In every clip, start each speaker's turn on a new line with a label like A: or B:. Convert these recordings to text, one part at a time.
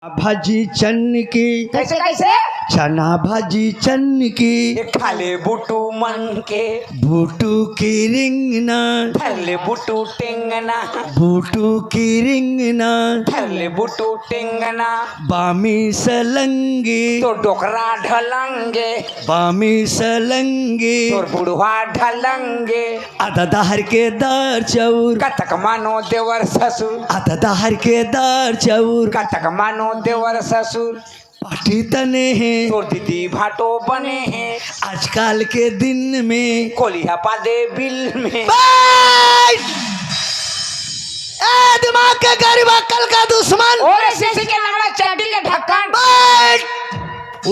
A: भाजी चन्न की
B: कैसे कैसे
A: चना भाजी चन्न की
B: खाले बुटू मन के
A: बूटू की रिंगना
B: धरले बुटू टेंगना
A: बूटू की रिंगना
B: धरले बुटू टेंगना
A: बामी सलंगी
B: तो डोकरा ढलंगे
A: बामी सलंगी
B: तो बुढ़वा ढलंगे
A: आधा दहर के दार चौर
B: कतक मानो देवर ससुर
A: आधा दहर के दार चौर
B: कतक मानो देवर ससुर
A: पाटी तने हैं
B: तो दीदी भाटो बने हैं
A: आजकल के दिन में
B: कोलिया पादे बिल में
A: दिमाग के गरीब अक्ल का दुश्मन
B: और सीसी के लंगड़ा चड्डी के ढक्कन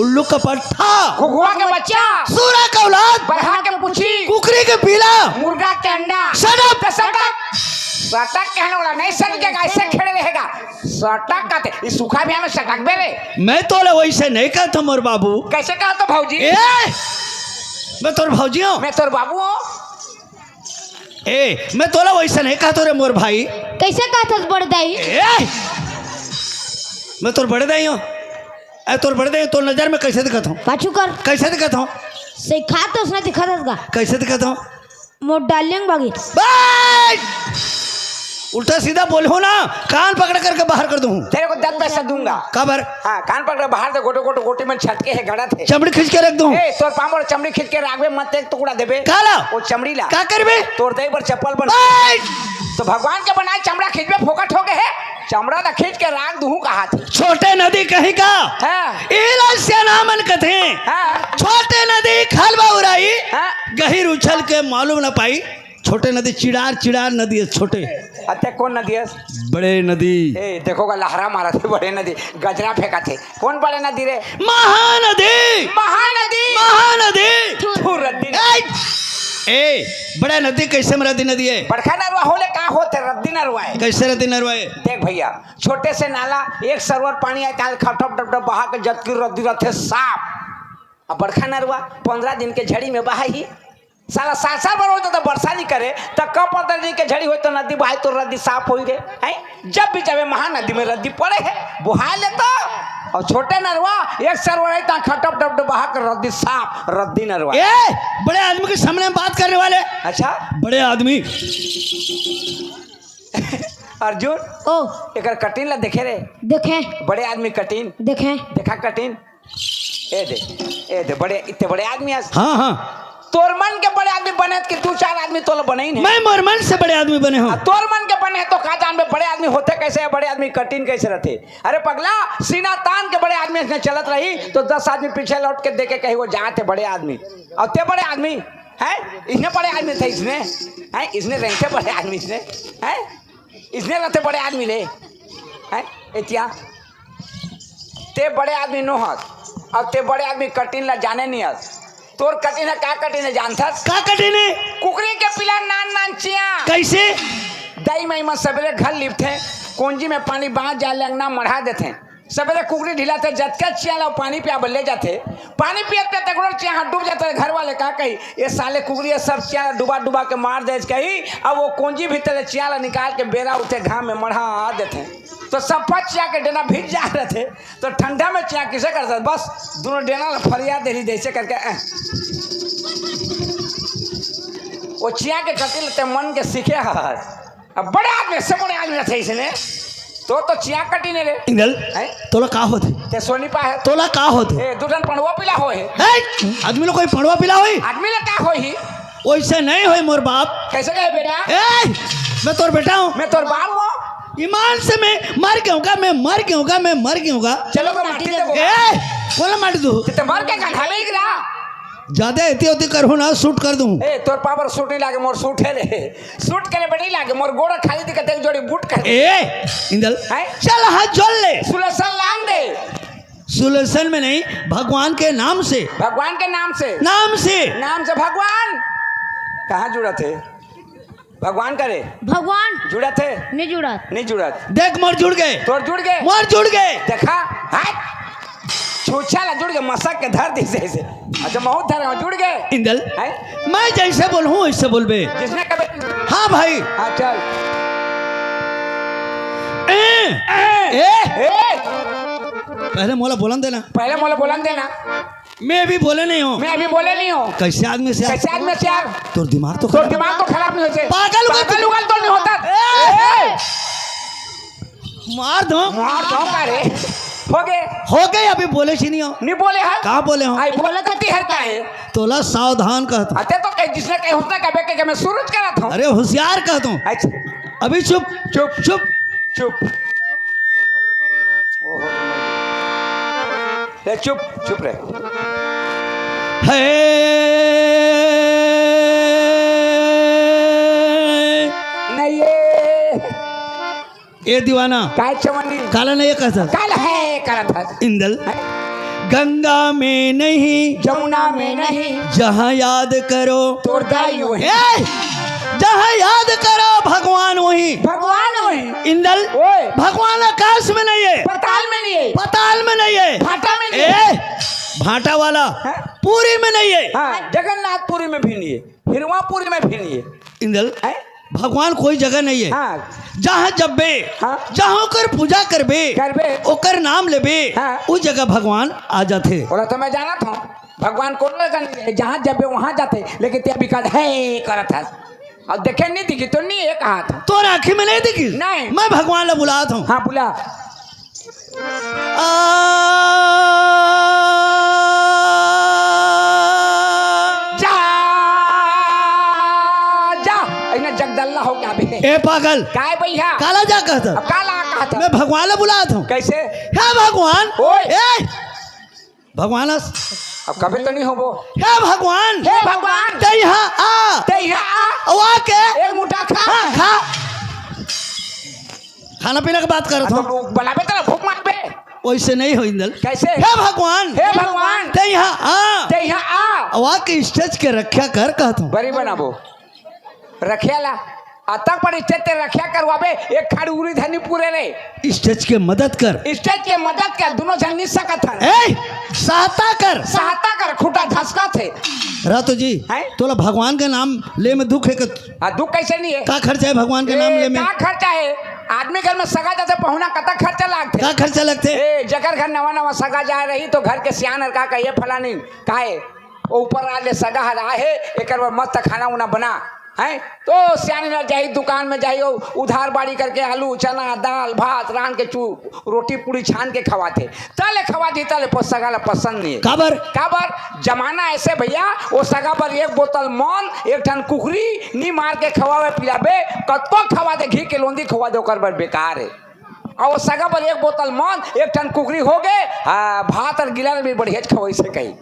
A: उल्लू का पट्टा
B: घुघुआ के बच्चा
A: सूरा का औलाद
B: बरहा के पुछी
A: कुकरी के पीला
B: मुर्गा के अंडा
A: Shut up!
B: सटक कहने वाला नहीं सटकेगा ऐसे खड़े रहेगा सटक कहते इस सूखा भी हमें सटक बेरे
A: मैं तो वैसे नहीं कहता मोर बाबू
B: कैसे कहा तो भाऊजी
A: ए मैं तोर भाजी हूँ
B: मैं तोर बाबू हूँ
A: ए मैं तोला वैसे नहीं कहता रे मोर भाई
C: कैसे कहा था बड़ दाई
A: ए मैं तोर बड़े दाई हूँ ए तोर बड़े दाई तोर नजर में कैसे दिखता हूँ
C: पाछू कर
A: कैसे दिखता हूँ
C: सिखा तो उसने दिखा था
A: कैसे दिखता हूँ
C: मोट डालियंग बागी
A: उल्टा सीधा बोलो ना कान पकड़ करके बाहर कर दूँ
B: तेरे को 10 पैसा दूंगा
A: कबर
B: हाँ कान पकड़ बाहर से गोटे गोटे गोटे में छटके है गड़ा थे
A: चमड़ी खींच के रख दूँ
B: ए तोर पामोर चमड़ी खींच के रागवे मत एक टुकड़ा देबे
A: काला
B: वो चमड़ी ला
A: का करबे
B: तोर दई पर चप्पल बन तो भगवान के बनाए चमड़ा खींचबे फोकट हो गए है चमड़ा ना खींच के राग दूं कहा थी
A: छोटे नदी कहीं का
B: हाँ
A: इला से नामन कथे
B: हाँ
A: छोटे नदी खालवा उड़ाई
B: हाँ
A: गहिर उछल के मालूम न पाई छोटे नदी चिड़ार चिड़ार नदी है छोटे
B: अते कौन नदी है
A: बड़े नदी
B: ए देखोगा लहरा मारा थे बड़े नदी गजरा फेंका थे कौन बड़े नदी रे
A: महानदी
B: महानदी
A: महानदी
B: थू रद्दी
A: ए बड़ा नदी कैसे में रद्दी नदी है
B: बड़खा नरवा होले का होते रद्दी नरवा है
A: कैसे रद्दी नरवाए
B: देख भैया छोटे से नाला एक सरवर पानी आए ताल खटप डब डब बहा के जत की रद्दी रहते साफ अब बड़खा नरवा 15 दिन के झड़ी में बहा ही साला साल साल भर होता तो वर्षा नहीं करे तो कब 15 दिन के झड़ी हो तो नदी बहाई तो रद्दी साफ हो रे है जब भी जावे महानदी में रद्दी पड़े है बुहा ले तो और छोटे नरवा एक सरवर है ता खटप डब डब बहा के रद्दी साफ रद्दी नरवा
A: ए बड़े आदमी के सामने बात करने वाले
B: अच्छा
A: बड़े आदमी
B: अर्जुन
C: ओ
B: एक कटिन ला देखे रे
C: देखे
B: बड़े आदमी कटिन
C: देखे
B: देखा कटिन ए दे बड़े इतने बड़े आदमी है
A: हाँ हाँ
B: तोर मन के बड़े आदमी बने कि 2-4 आदमी तो बने ही नहीं
A: मैं मोर मन से बड़े आदमी बने हूँ
B: तोर मन के बने तो का जान में बड़े आदमी होते कैसे है बड़े आदमी कठिन कैसे रहते अरे पगला सीना तान के बड़े आदमी इसने चलत रही तो 10 आदमी पीछे लौट के देखे कहीं वो जहाँ थे बड़े आदमी और ते बड़े आदमी है इसने बड़े आदमी थे इसने है इसने रहते बड़े आदमी इसने है इसने रहते बड़े आदमी ले है इतिया ते बड़े आदमी नो हत और ते बड़े आदमी कठिन ला जाने नहीं हत तोर कठिन है का कठिन है जानथस
A: का कठिन है
B: कुकरी के पिला नान नान चिया
A: कैसे
B: दई मई में सवेरे घर लिपथे कोंजी में पानी बांध जाले अंगना मढ़ा देते सवेरे कुकरी ढिलाते जतका चिया ला पानी पिया ले जाते पानी पियते तकड़ो चिया डूब जाते घर वाले का कही ये साले कुकरी सब चिया डुबा डुबा के मार दे कही अब वो कोंजी भीतर चिया ला निकाल के बेरा उठे घाम में मढ़ा देते तो सब चिया के डेना भीग जा रहे थे तो ठंडा में चिया किसे करते बस दोनों डेना फरिया दे रही जैसे करके वो चिया के कटी लेते मन के सीखे अब बड़े आदमी से बड़े आदमी थे इसने तो चिया कटी ने रे
A: इंगल तोला का होते
B: ते सोनी पा है
A: तोला का होते
B: ए दुटन पणवा पिला हो है
A: आदमी लोग कोई पड़वा पिला होई
B: आदमी ले का होई
A: वैसे नहीं होई मोर बाप
B: कैसे कहे बेटा
A: ए मैं तोर बेटा हूँ
B: मैं तोर बाप हूँ
A: ईमान से मैं मर गया होगा मैं मर गया होगा मैं मर गया होगा
B: चलो को माटी दे
A: ए बोला माटी दू
B: ते मर के गंधा में गिरा
A: ज्यादा एती होती करो ना शूट कर दूं
B: ए तोर पावर सूट नहीं लागे मोर सूट है रे सूट करे बड़ी लागे मोर गोड़ा खाली दिखते एक जोड़ी बूट कर
A: ए इंदल
B: हैं?
A: चल हाथ जोड़ ले
B: सुलसन लांग दे
A: सुलसन में नहीं भगवान के नाम से
B: भगवान के नाम से भगवान कहाँ जुड़ा थे भगवान करे
C: भगवान
B: जुड़ा थे
C: नहीं जुड़ा
A: देख मोर जुड़ गए
B: तोर जुड़ गए
A: मोर जुड़ गए
B: देखा हाथ छूछा ला जुड़ गए मसक के धर दी जैसे अच्छा बहुत धर जुड़ गए
A: इंदल
B: हैं?
A: मैं जैसे बोलूँ वैसे बोलबे
B: जिसने कभी
A: हाँ भाई
B: हाँ चल
A: ए, ए, ए,
B: ए
A: पहले मोला बोलन देना,
B: पहले मोला बोलन देना,
A: मैं भी बोले नहीं हूँ।
B: मैं अभी बोले नहीं हूँ।
A: कैसे आदमी से
B: कैसे आदमी से यार,
A: तो दिमाग तो
B: तो
A: खराब।
B: दिमाग तो खराब नहीं होते,
A: पागल हुआ
B: पागल उगल तो नहीं होता।
A: मार दो।
B: मार दो का रे, हो गए
A: अभी बोले छी नहीं हो।
B: नहीं बोले है,
A: कहाँ बोले हो?
B: आई बोले कती है का है,
A: तोला सावधान कहता।
B: अते तो कहीं जिसने कहीं होता कबे के मैं सूरज करा था।
A: अरे होशियार कहता हूँ।
B: अच्छा
A: अभी चुप
B: चुप
A: चुप।
B: चुप, ओहो रे, चुप चुप रे।
A: है
B: नहीं
A: ये दीवाना
B: काय चवनी
A: काला नहीं कहता।
B: काल है करा था।
A: इंदल गंगा में नहीं,
B: जमुना में नहीं,
A: जहाँ याद करो
B: तोड़ दाई वही,
A: ए! जहाँ याद करो भगवान वही।
B: भगवान वही।
A: इंदल
B: ओए
A: भगवान आकाश में नहीं है,
B: पताल में नहीं है,
A: पताल में नहीं है,
B: भाटा में नहीं है,
A: भाटा वाला
B: हाँ?
A: पूरी में नहीं है।
B: हाँ, जगन्नाथपुरी में भी नहीं है, हिरवापुरी में भी नहीं है।
A: इंदल
B: हैं?
A: भगवान कोई जगह नहीं है।
B: हाँ
A: जहाँ जब्बे
B: हाँ?
A: जहाँ ओकर पूजा करबे
B: करबे
A: ओकर नाम लेबे
B: हाँ?
A: उस जगह भगवान आ जाते।
B: बोला तो मैं जाना था भगवान को जहाँ जब वहाँ जाते, लेकिन ते अभी कहा है करा था, अब देखे नहीं दिखी तो नहीं है कहा था।
A: तो आँखें में नहीं दिखी?
B: नहीं।
A: मैं भगवान ला बुलाता हूँ।
B: हाँ बुला, जा जा, इन्हें जगदल्ला हो क्या बे?
A: ए पागल
B: काय भैया,
A: काला जा कहता।
B: अब काला कहा था।
A: मैं भगवान ला बुलाता हूँ।
B: कैसे?
A: हे भगवान,
B: ओए।
A: ए भगवान,
B: अब कभी तो नहीं हो वो।
A: हे भगवान,
B: हे भगवान,
A: ते यहाँ आ,
B: ते यहाँ
A: अब आके
B: एक मुठा खा,
A: खा। खाना पीना की बात कर रहा
B: तो बनाबे तो भूख मार बे।
A: वैसे नहीं हो इंदल।
B: कैसे?
A: हे भगवान,
B: हे भगवान,
A: ते यहाँ आ,
B: ते यहाँ आ,
A: अब आके स्टेज के रक्षा कर कहता हूँ।
B: बड़ी बनाबो रखिया ला, अतक पर स्टेज ते रखिया करवाबे, एक खाड़ी उरी धनी पूरे रे,
A: स्टेज के मदद कर।
B: स्टेज के मदद कर, दोनों जन नहीं सकत हन।
A: ए सहायता कर।
B: सहायता कर, खूटा धसका थे।
A: रातो जी
B: हैं?
A: तोला भगवान के नाम ले में दुख है कि
B: दुख कैसे नहीं है?
A: का खर्चा है भगवान के नाम ले में?
B: का खर्चा है? आदमी घर में सगा जाते पहुना कतक खर्चा लागते।
A: का खर्चा लगते?
B: ए जगर घर नवा नवा सगा जा रही तो घर के सियान का कहिए फलानी काहे ऊपर आले सगा रहा है, एक मस्त खाना उना बना है तो सियानी ना जाही दुकान में जाही उधार बाड़ी करके आलू चना दाल भात रान के चू रोटी पूरी छान के खवाते, तले खवा दी तले सगा ला पसंद नहीं है। काबर जमाना ऐसे भैया, वो सगा पर एक बोतल मौन एक ठन कुकरी नी मार के खवावे पिलाबे, कतो खवा दे घी के लोंदी खवा दे ओकर बर बेकार है। और सगा पर एक बोतल मौन एक ठन कुकरी हो गए, भात और गिलास भी बढ़िया खवाई से कही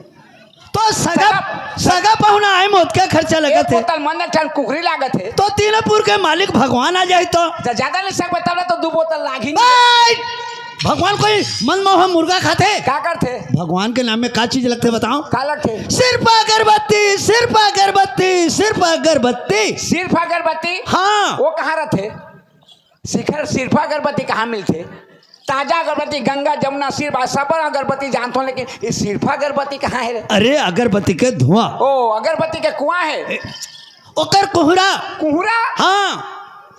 A: तो सगा पहुना आए मौत का खर्चा लगा थे।
B: बोतल मन एक ठन कुकरी लागत है
A: तो तीनापुर के मालिक भगवान आ जाए तो
B: ज्यादा नहीं सक बता तो 2 बोतल लागी।
A: भगवान कोई मनमोहन मुर्गा खाते?
B: क्या करते?
A: भगवान के नाम में का चीज लगते बताओ?
B: क्या लगते?
A: सिर्फ अगरबत्ती, सिर्फ अगरबत्ती, सिर्फ अगरबत्ती।
B: सिर्फ अगरबत्ती?
A: हाँ।
B: वो कहाँ रहते? शिखर सिर्फ अगरबत्ती कहाँ मिलते? ताजा अगरबत्ती गंगा जमुना सिर्फ सब अगरबत्ती जानता हूँ, लेकिन ये सिर्फ अगरबत्ती कहाँ है?
A: अरे अगरबत्ती के धुआं।
B: ओ अगरबत्ती के कुआं है,
A: ओकर कोहरा।
B: कुहरा?
A: हाँ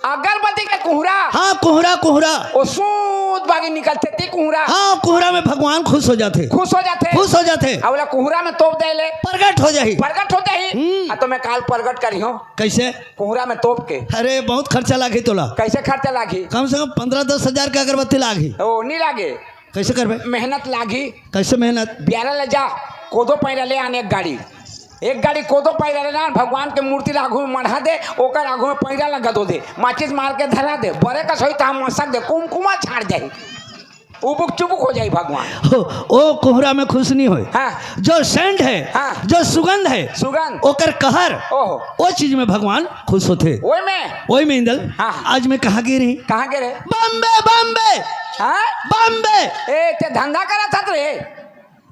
B: अगरबत्ती के कुहरा।
A: हाँ कोहरा कोहरा
B: ओ सूद बागी निकलते ती कुहरा।
A: हाँ कोहरा में भगवान खुश हो जाते।
B: खुश हो जाते?
A: खुश हो जाते।
B: अवला कुहरा में तोप दे ले,
A: प्रगट हो जाही।
B: प्रगट हो जाही। तो मैं काल प्रगट करी हूँ।
A: कैसे?
B: कुहरा में तोप के।
A: अरे बहुत खर्चा लागी तोला।
B: कैसे खर्चा लागी?
A: कम से कम 15-10 हजार का अगरबत्ती लागी।
B: ओ नहीं लागे।
A: कैसे करबे?
B: मेहनत लागी।
A: कैसे मेहनत?
B: ब्यारा ले जा, कोदो पैरा ले आने एक गाड़ी कोदो पैरा ले ना, भगवान के मूर्ति आगू में मढ़ा दे, ओकर आगू में पैरा लगा दो दे, माचिस मार के धरा दे, बड़े का सही हम मसक दे, कुमकुमा छाड़ जाए, उबुक चुबुक हो जाए भगवान।
A: ओ कोहरा में खुश नहीं होए।
B: हाँ।
A: जो सेंट है,
B: हाँ।
A: जो सुगंध है,
B: सुगंध
A: ओकर कहर,
B: ओहो
A: वो चीज में भगवान खुश होते।
B: ओए में
A: इंदल
B: हाँ।
A: आज मैं कहाँ गई रही?
B: कहाँ गे रे?
A: बॉम्बे बॉम्बे।
B: हाँ
A: बॉम्बे।
B: ए ते धंधा करा था रे,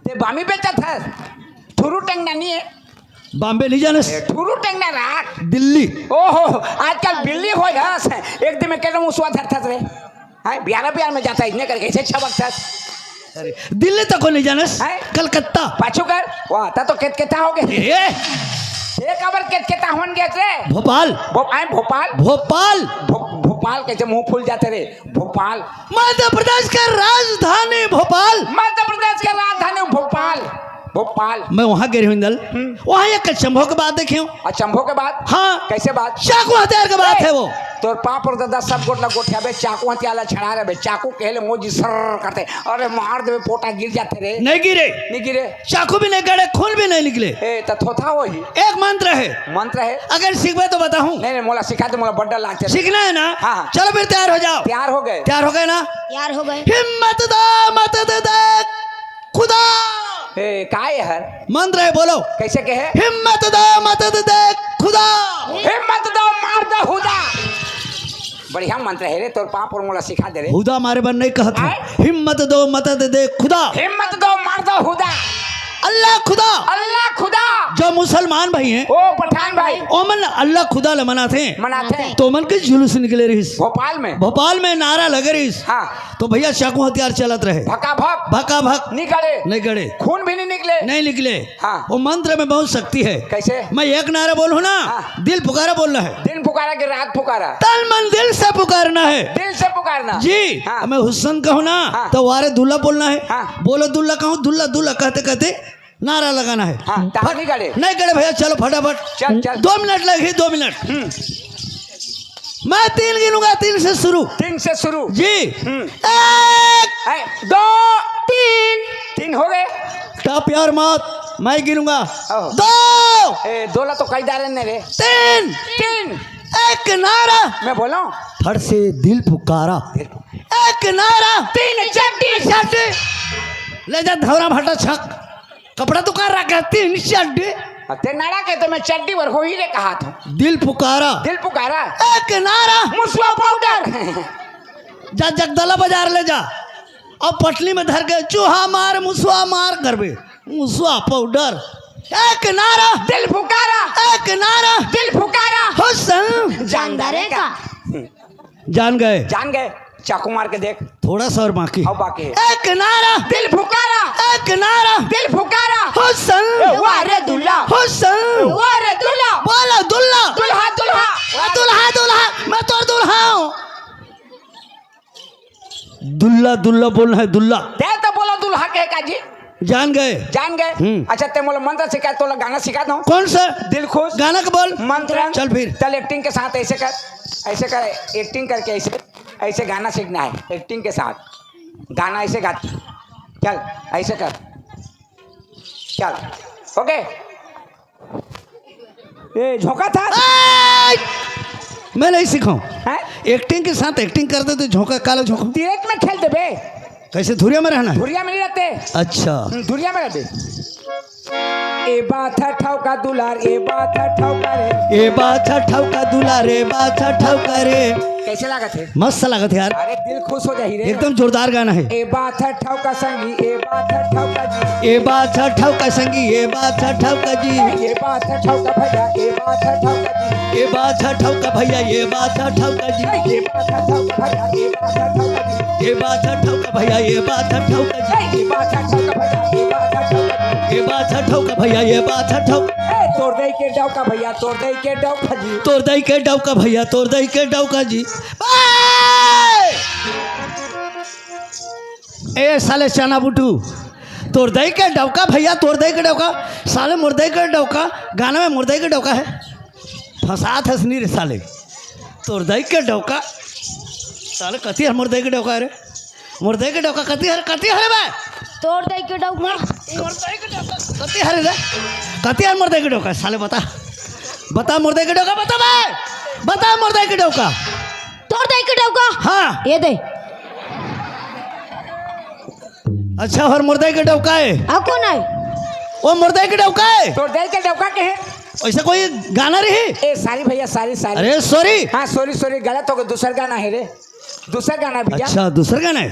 B: ते बामी बेचा था, ठुरू टेंगना नहीं है,
A: बॉम्बे नहीं जाने?
B: ठुरू टेंगना रात
A: दिल्ली।
B: ओहो आजकल बिल्ली हो घास है, एक दिन में कहता हूँ उसवा धरता रे, हाँ बिहार में जाता है इतने करके ऐसे छबक था।
A: अरे दिल्ली तक को नहीं जाने?
B: हैं?
A: कलकत्ता।
B: पाछू कर वाह ता तो केता हो गए
A: ए
B: एक अबर केता होन गए रे।
A: भोपाल।
B: भोपाल
A: भोपाल।
B: भोपाल कैसे मुंह फूल जाते रे? भोपाल
A: मध्य प्रदेश का राजधानी भोपाल।
B: मध्य भोपाल भोपाल
A: मैं वहां गिरी हुई दल वहां एक चंभो के बाद देखी हूँ।
B: अचंभो के बाद
A: हाँ
B: कैसे बात
A: चाकू हथियार के बात है वो।
B: तोर पाप और दादा सब गोटला गोठिया बे चाकू हथियाला छड़ा रे बे चाकू कहले मोजी सर करते अरे मार देवे पोटा गिर जाते रे
A: नहीं गिरे,
B: नहीं गिरे
A: चाकू भी नहीं गड़े, खून भी नहीं निकले।
B: ए त थोथा वही
A: एक मंत्र है,
B: मंत्र है
A: अगर सीखबे तो बताऊं।
B: नहीं नहीं मोला सिखा दे मोला बड्डा लागते
A: सीखना है ना?
B: हाँ, हाँ।
A: चलो फिर तैयार हो जाओ।
B: तैयार हो गए
A: तैयार हो गए ना?
C: यार हो गए।
A: हिम्मत दो मत दे खुदा।
B: ए काय हर
A: मंत्र है, बोलो
B: कैसे कहे
A: हिम्मत दो मत दे खुदा।
B: हिम्मत दो मार दो हुदा बढ़िया मंत्र है रे तोर पाप और मोला सिखा दे रे
A: खुदा मारे बन नहीं कहत हूं।
B: आय?
A: हिम्मत दो मत दे खुदा।
B: हिम्मत दो मार दो हुदा
A: अल्लाह खुदा।
B: अल्लाह खुदा
A: जो मुसलमान भाई हैं
B: ओ पठान भाई
A: ओमन अल्लाह खुदा ले मनाते हैं,
B: मनाते हैं
A: तो मन के जुलूस निकले रही।
B: भोपाल में
A: भोपाल में नारा लगे रही,
B: हाँ
A: तो भैया चाकू हथियार चलत रहे।
B: भका भक
A: भका भक
B: निकले
A: नहीं गड़े,
B: खून भी नहीं निकले
A: नहीं निकले।
B: हाँ।
A: वो मंत्र में बहुत शक्ति है।
B: कैसे
A: मैं एक नारा बोलूं ना,
B: हाँ।
A: दिल पुकारा बोलना है,
B: दिन पुकारा कि रात पुकारा
A: तन मन दिल से पुकारना है
B: दिल से पुकारना
A: जी।
B: हाँ।
A: मैं हुस्न कहूँ ना,
B: हाँ।
A: तो वारे दुल्ला बोलना है।
B: हाँ।
A: बोलो दुल्ला कहूँ, दुल्ला दुल्ला कहते कहते नारा लगाना है।
B: हाँ तार नहीं गड़े
A: नहीं गड़े भैया, चलो फटाफट।
B: चल चल
A: 2 मिनट लगे, 2 मिनट। मैं 3 गिनूंगा, 3 से शुरू।
B: तीन से शुरू
A: जी। 1
B: है, दो तीन तीन हो गए
A: टॉप यार मत, मैं गिनूंगा।
B: ओह।
A: 2
B: ए दोला तो कई दारे ने रे
A: 3
B: तीन
A: एक नारा
B: मैं बोला
A: फट से दिल पुकारा। एक नारा
B: तीन चट्टी
A: चड्डी ले जा धौरा भट्टा छक कपड़ा दुकान रखा 3 चड्डी।
B: ते नाड़ा के तो मैं चड्डी वर हो ही रे कहा था
A: दिल पुकारा
B: दिल पुकारा
A: एक नारा
B: मुसवा पाउडर
A: जा जगदला बाजार ले जा और पटली में धर के चूहा मार मुसवा मार करबे मुसवा पाउडर। एक नारा
B: दिल पुकारा
A: एक नारा
B: दिल पुकारा
A: हुस्न
C: जानदारे का।
A: जान गए
B: चाकू मार के देख
A: थोड़ा सा और बाकी।
B: अब बाकी है
A: एक नारा
B: दिल पुकारा
A: एक नारा
B: दिल पुकारा
A: हुस्न
B: वारे दुल्ला
A: हुस्न
B: वारे दुल्ला
A: बोला दुल्ला
B: दुल्हा दुल्हा
A: दुल्हा दुल्हा मैं तो दुल्हा हूँ। दुल्ला दुल्ला बोलना है, दुल्ला।
B: दे तो बोलो दुल्हा कहे का जी
A: जान गए।
B: जान गए अच्छा ते मोला मंत्र सिखा तो गाना सिखा दो
A: कौन सा
B: दिल खुश
A: गाना का बोल?
B: मंत्र
A: चल फिर।
B: चल एक्टिंग के साथ ऐसे कर एक्टिंग करके ऐसे गाना सीखना है एक्टिंग के साथ गाना ऐसे गा चल ऐसे कर चल ओके ए झोंका था
A: आय! मैं नहीं सिखाऊं।
B: हैं
A: एक्टिंग के साथ एक्टिंग करते तो झोंका काला झोंका
B: डायरेक्ट में खेल दे बे
A: कैसे धुरिया में रहना है?
B: धुरिया में नहीं रहते
A: अच्छा
B: धुरिया में रहते ए बात है ठौका दुलार ए बात है ठौका रे
A: ए बात ठौका दुला रे बात ठौका रे।
B: कैसे लगा थे
A: मस्त लागत है यार,
B: अरे दिल खुश हो जाही रे
A: एकदम जोरदार गाना है।
B: ए बात है ठौका संगी ए बात है ठौका जी
A: ए बात ठौका संगी ए बात ठौका जी
B: ये बात है ठौका भैया ये बात है ठौका जी
A: ए बात ठौका भैया ये बात ठौका जी
B: ये बात है ठौका भैया ये बात है ठौका जी
A: ए बात ठौका भैया ये बात ठौका जी
B: ये बात है ठौका भैया ये बात है ठौका जी
A: ए बात ठौका भैया ये बात ठौका
B: ए तोड़ दे के डौका भैया तोड़ दे के डौका जी
A: तोड़ दई के डौका भैया तोड़ दई के डौका जी। बाय! ए साले चना बुटू तोड़ दई के डौका भैया तोड़ दई के डौका साले मुर्दई के डौका गाना में मुर्दई के डौका है फसात हंसनी रे साले तोड़ दई के डौका साले कति हर मुर्दई के डौका रे मुर्दई के डौका कति हर बे
C: तोड़ दे के डौक मार
A: मुर्दई के डौका कति हर रे कति हर मुर्दई के डौका साले बता मुर्दई के डौका बता मुर्दई के डौका
C: तोड़ दे के डौका।
A: हाँ
C: ये दे
A: अच्छा और मुर्दई के डौका है
C: आ कौन है?
A: वो मुर्दई के डौका है
B: तोड़ दे के डौका के है
A: ऐसा कोई गाना रही?
B: ए सारी भैया सारी
A: अरे सॉरी
B: हाँ सॉरी गलत हो गया दूसरा गाना है रे दूसरा गाना भैया
A: अच्छा दूसरा गाना है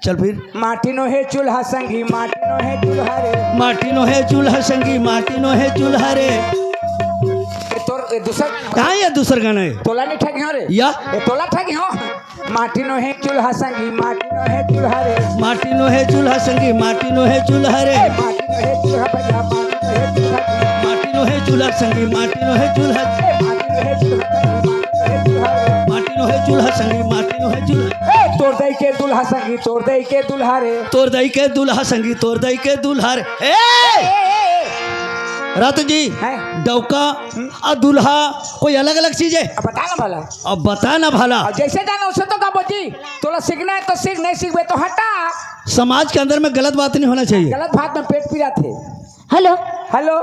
A: चल फिर
B: माटिनो है चूल्हा संगी माटिनो है चूल्हा रे
A: माटिनो है चूल्हा संगी माटिनो है चूल्हा रे।
B: ए तोर ए दूसरा
A: कहाँ या दूसरा गाना है
B: तोला नहीं ठगी हो रे
A: या
B: ए तोला ठगी हो माटिनो है चूल्हा संगी माटिनो है चूल्हा रे
A: माटिनो है चूल्हा संगी माटिनो है चूल्हा रे
B: ए माटिनो है चूल्हा भैया माटिनो है चूल्हा
A: माटिनो है चूल्हा संगी माटिनो है चूल्हा
B: ए माटिनो है चूल्हा संगी माटिनो है चूल्हा रे
A: माटिनो है चूल्हा संगी माटिनो है चूल्हा
B: ए तोड़ तोर दई के दुल्हा संगी तोर दई के दुल्हा रे
A: तोर दई के दुल्हा संगी तोर दई के दुल्हा रे। ए रतन जी
B: हैं?
A: डौका और दुल्हा कोई अलग अलग चीज है?
B: अब बता ना भला।
A: अब बता ना भला।
B: और जैसे जाना उसे तो का बोची तोला सीखना है तो सीख, नहीं सीखबे तो हटा।
A: समाज के अंदर में गलत बात नहीं होना चाहिए।
B: गलत बात में पेट पीरा थे।
C: हेलो
B: हेलो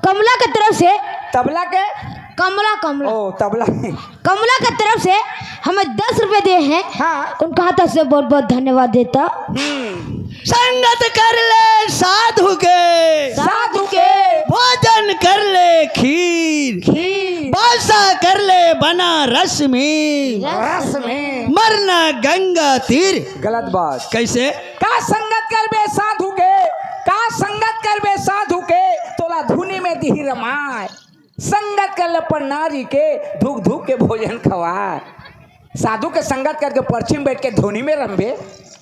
C: कमला की तरफ से
B: तबला के
C: कमला कमला
B: ओ तबला
C: कमला की तरफ से हमें 10 रुपए दिए हैं।
B: हाँ
C: उनका हाथ से बहुत बहुत धन्यवाद देता।
A: संगत कर ले साधु के
B: साधु के
A: भोजन कर ले खीर
B: खीर
A: बासा कर ले बनारस में
B: रस में
A: मरना गंगा तीर।
B: गलत बात।
A: कैसे?
B: का संगत करबे साधु के का संगत करबे साधु के तोला धुनी में दिही रमाय। संगत कर ले पर नारी के धूक धूक के भोजन खवाए। साधु के संगत करके पर्ची में बैठ के धुनी में रंबे।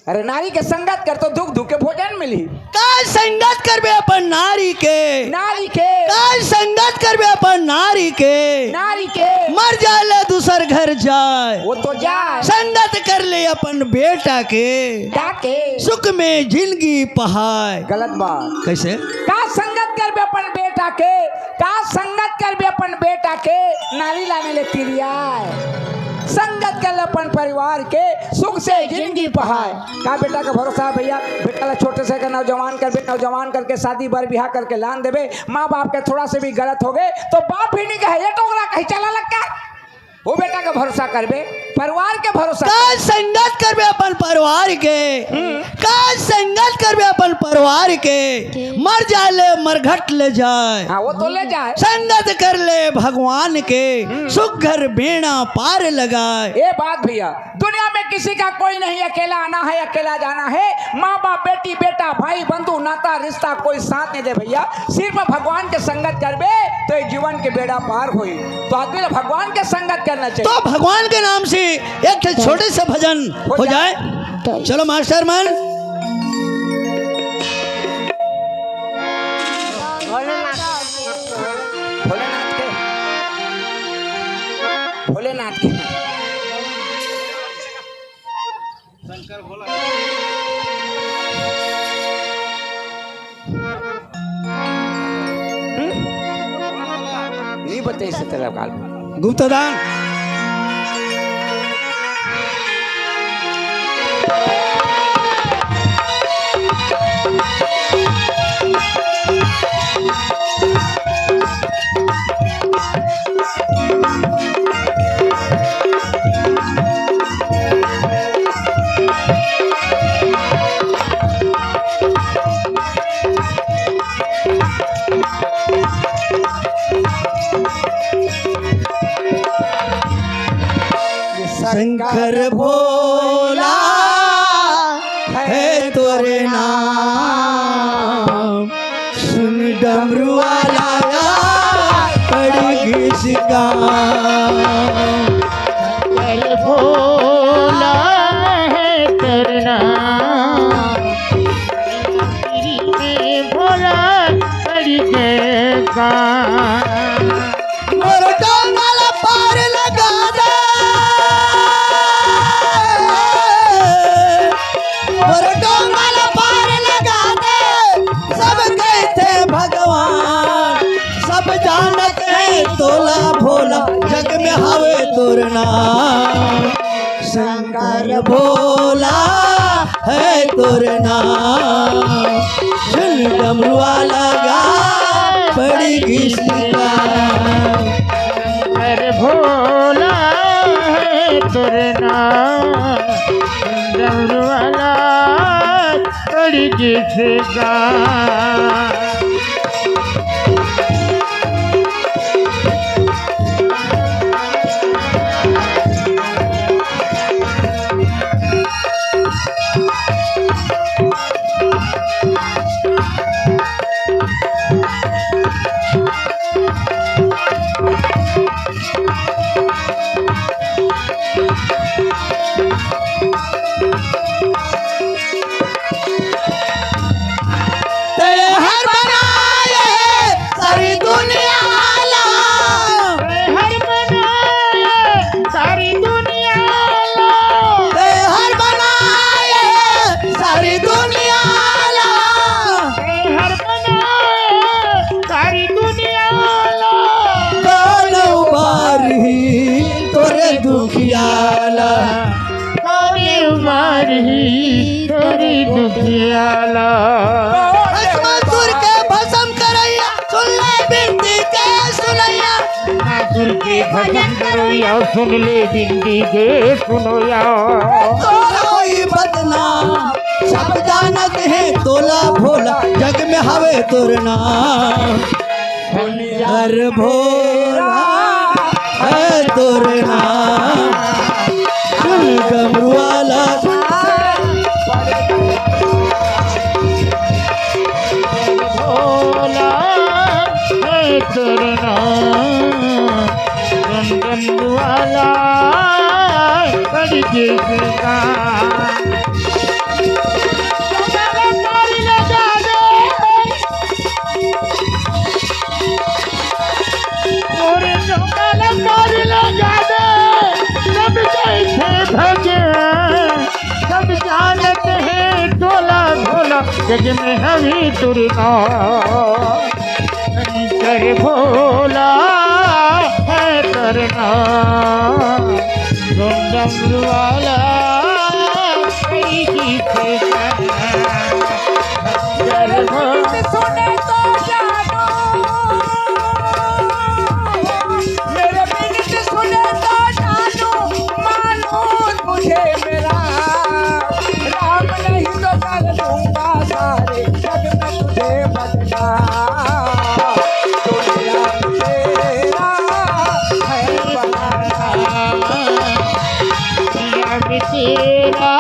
B: अरे नारी के संगत कर तो दुख दुख के भोजन मिली।
A: का संगत करबे अपन नारी के
B: नारी के
A: का संगत करबे अपन नारी के
B: नारी के
A: मर जाले दूसर घर जाए।
B: वो तो जाए
A: संगत कर ले अपन बेटा के
B: डाके
A: सुख में जिंदगी पहाए।
B: गलत बात।
A: कैसे?
B: का संगत करबे अपन बेटा के का संगत करबे अपन बेटा के नारी लाने ले तिरियाए। संगत कर ले अपन परिवार के सुख से जिंदगी पहाए। का बेटा का भरोसा है भैया। बेटा ला छोटे से का नौजवान करबे नौजवान करके शादी बर बिहार करके लान देबे। माँ बाप के थोड़ा से भी गलत हो गए तो बाप भी नहीं कहे ये टोकरा कहीं चला लगता। वो बेटा का भरोसा करबे परिवार के भरोसा
A: का संगत करबे अपन परिवार के का संगत करबे अपन परिवार के मर जाले मरघट ले जाए।
B: हाँ वो तो ले जाए।
A: संगत कर ले भगवान के सुख घर बेड़ा पार लगाए।
B: ये बात भैया दुनिया में किसी का कोई नहीं अकेला आना है अकेला जाना है। माँ बाप बेटी बेटा भाई बंधु नाता रिश्ता कोई साथ नहीं दे भैया। सिर्फ भगवान के संगत करबे तो ये जीवन के बेड़ा पार होई। तो आदमी ने भगवान के संगत करना चाहिए।
A: तो भगवान के नाम से एक छोटे से भजन हो जाए। चलो मास्टर मन।
B: भोलेनाथ के नहीं बताइए से तेरा काल
A: गुप्तदान शंकर भोला है तोरे नाम सुन डमरू वाला पड़ी घिसका।
D: शंकर भोला है करना में भोला पड़ी का
A: मोर डोंगाला पार लगा दे मोर डोंगाला पार लगा दे। सब कहते भगवान सब जानत है तोला भोला जग में हवे तोर नाम। शंकर भोला है तोर नाम सुन डमरुआ लगा बड़ी घिसका।
D: शंकर भोला है तुरना डमरू वाला बड़ी जिसका।
A: हर बना
D: उजियाला
A: भस्मासुर के भस्म करैया सुन ले बिनती के सुनैया
D: असुर के भजन करो या सुन ले बिंदी के सुनो या
A: कोई बदनाम सब जानत है तोला भोला जग में हवे तोर नाम हर भोला है तोर नाम सुन डमरू वाला
D: भोला है तेरे नाम रंगन वाला बड़ी जिसका सब जानते हैं टोला भोला जग में हमी तुरना शंकर भोला है करना डमरू वाला कई गीत करना शंकर भोला
B: सुने तो जानो मेरे बिनती सुने तो जानो मानो तुझे मेरा राम नहीं तो कर दूंगा सारे जग में तुझे बदला दुनिया तेरा है बनाना
D: अब तेरा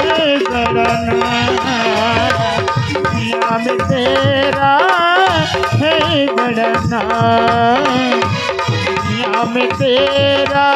D: है करना अब तेरा है गढ़ना अब तेरा